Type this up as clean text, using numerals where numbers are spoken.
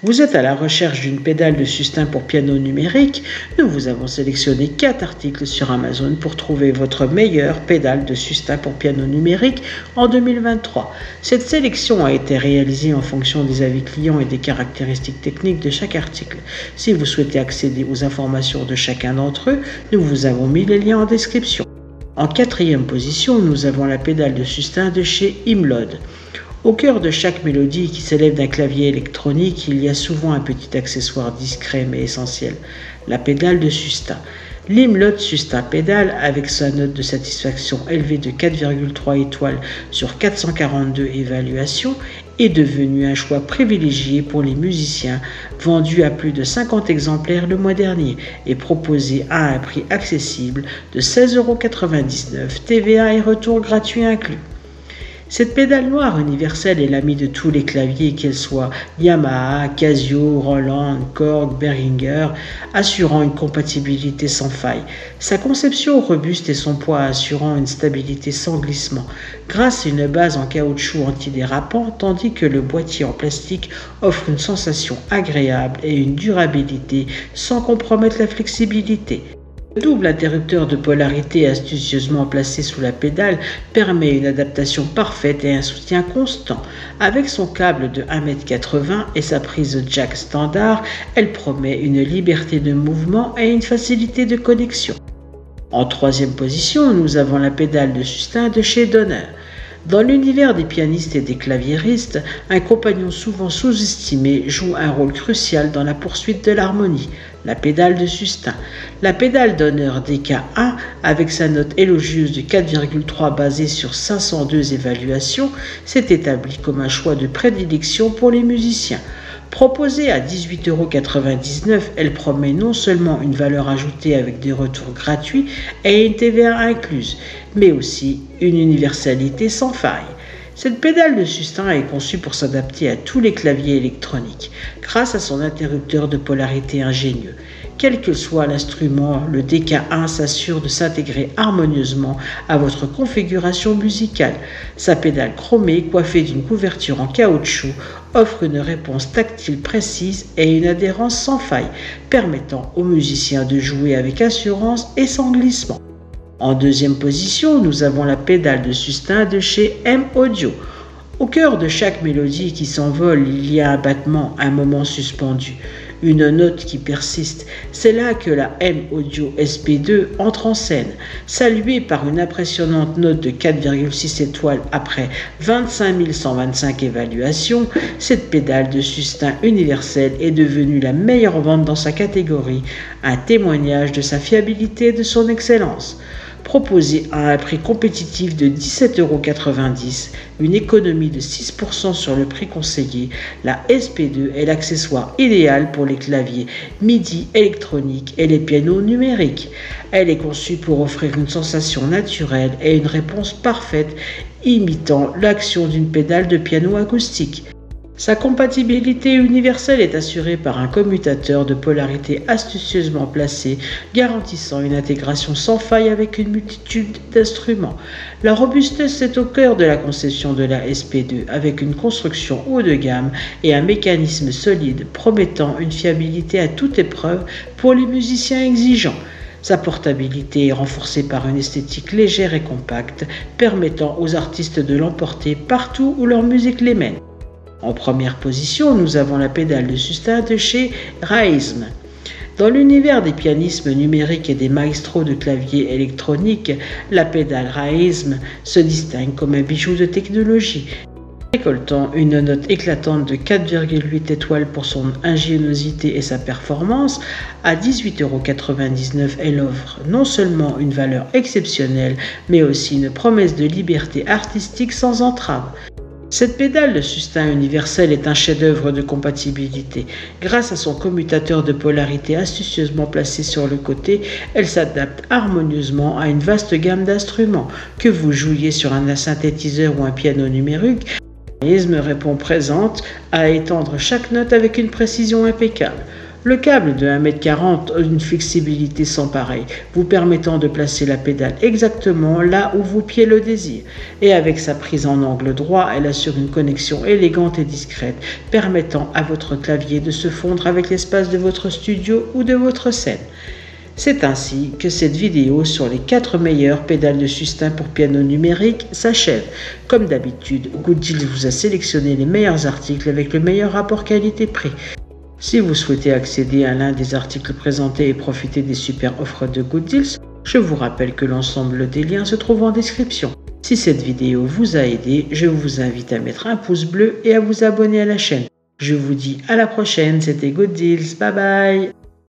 Vous êtes à la recherche d'une pédale de sustain pour piano numérique? Nous vous avons sélectionné 4 articles sur Amazon pour trouver votre meilleure pédale de sustain pour piano numérique en 2023. Cette sélection a été réalisée en fonction des avis clients et des caractéristiques techniques de chaque article. Si vous souhaitez accéder aux informations de chacun d'entre eux, nous vous avons mis les liens en description. En 4e position, nous avons la pédale de sustain de chez Imlode. Au cœur de chaque mélodie qui s'élève d'un clavier électronique, il y a souvent un petit accessoire discret mais essentiel, la pédale de sustain. L'Imlode Sustain Pédale, avec sa note de satisfaction élevée de 4,3 étoiles sur 442 évaluations, est devenue un choix privilégié pour les musiciens, vendu à plus de 50 exemplaires le mois dernier et proposé à un prix accessible de 16,99 €, TVA et retour gratuit inclus. Cette pédale noire universelle est l'amie de tous les claviers, qu'elles soient Yamaha, Casio, Roland, Korg, Behringer, assurant une compatibilité sans faille. Sa conception robuste et son poids assurant une stabilité sans glissement, grâce à une base en caoutchouc antidérapant, tandis que le boîtier en plastique offre une sensation agréable et une durabilité sans compromettre la flexibilité. Le double interrupteur de polarité astucieusement placé sous la pédale permet une adaptation parfaite et un soutien constant. Avec son câble de 1,80 m et sa prise jack standard, elle promet une liberté de mouvement et une facilité de connexion. En 3e position, nous avons la pédale de sustain de chez Donner. Dans l'univers des pianistes et des claviéristes, un compagnon souvent sous-estimé joue un rôle crucial dans la poursuite de l'harmonie, la pédale de sustain. La pédale Donner DK1, avec sa note élogieuse de 4,3 basée sur 502 évaluations, s'est établie comme un choix de prédilection pour les musiciens. Proposée à 18,99 €, elle promet non seulement une valeur ajoutée avec des retours gratuits et une TVA incluse, mais aussi une universalité sans faille. Cette pédale de sustain est conçue pour s'adapter à tous les claviers électroniques, grâce à son interrupteur de polarité ingénieux. Quel que soit l'instrument, le DK1 s'assure de s'intégrer harmonieusement à votre configuration musicale. Sa pédale chromée, coiffée d'une couverture en caoutchouc, offre une réponse tactile précise et une adhérence sans faille, permettant aux musiciens de jouer avec assurance et sans glissement. En 2e position, nous avons la pédale de sustain de chez M-Audio. Au cœur de chaque mélodie qui s'envole, il y a un battement, un moment suspendu, une note qui persiste. C'est là que la M-Audio SP2 entre en scène. Saluée par une impressionnante note de 4,6 étoiles après 25 125 évaluations, cette pédale de sustain universelle est devenue la meilleure vente dans sa catégorie, un témoignage de sa fiabilité et de son excellence. Proposée à un prix compétitif de 17,90 €, une économie de 6% sur le prix conseillé, la SP2 est l'accessoire idéal pour les claviers MIDI électroniques et les pianos numériques. Elle est conçue pour offrir une sensation naturelle et une réponse parfaite, imitant l'action d'une pédale de piano acoustique. Sa compatibilité universelle est assurée par un commutateur de polarité astucieusement placé, garantissant une intégration sans faille avec une multitude d'instruments. La robustesse est au cœur de la conception de la SP2, avec une construction haut de gamme et un mécanisme solide, promettant une fiabilité à toute épreuve pour les musiciens exigeants. Sa portabilité est renforcée par une esthétique légère et compacte, permettant aux artistes de l'emporter partout où leur musique les mène. En 1re position, nous avons la pédale de sustain de chez Raism. Dans l'univers des pianismes numériques et des maestros de clavier électronique, la pédale Raism se distingue comme un bijou de technologie, récoltant une note éclatante de 4,8 étoiles pour son ingéniosité et sa performance. À 18,99 €, elle offre non seulement une valeur exceptionnelle, mais aussi une promesse de liberté artistique sans entrave. Cette pédale de sustain universel est un chef-d'œuvre de compatibilité. Grâce à son commutateur de polarité astucieusement placé sur le côté, elle s'adapte harmonieusement à une vaste gamme d'instruments. Que vous jouiez sur un synthétiseur ou un piano numérique, Raism répond présente à étendre chaque note avec une précision impeccable. Le câble de 1,40 m a une flexibilité sans pareil, vous permettant de placer la pédale exactement là où vos pieds le désirent. Et avec sa prise en angle droit, elle assure une connexion élégante et discrète, permettant à votre clavier de se fondre avec l'espace de votre studio ou de votre scène. C'est ainsi que cette vidéo sur les 4 meilleures pédales de sustain pour piano numérique s'achève. Comme d'habitude, Gooddeals vous a sélectionné les meilleurs articles avec le meilleur rapport qualité-prix. Si vous souhaitez accéder à l'un des articles présentés et profiter des super offres de Gooddeals, je vous rappelle que l'ensemble des liens se trouvent en description. Si cette vidéo vous a aidé, je vous invite à mettre un pouce bleu et à vous abonner à la chaîne. Je vous dis à la prochaine, c'était Gooddeals, bye bye.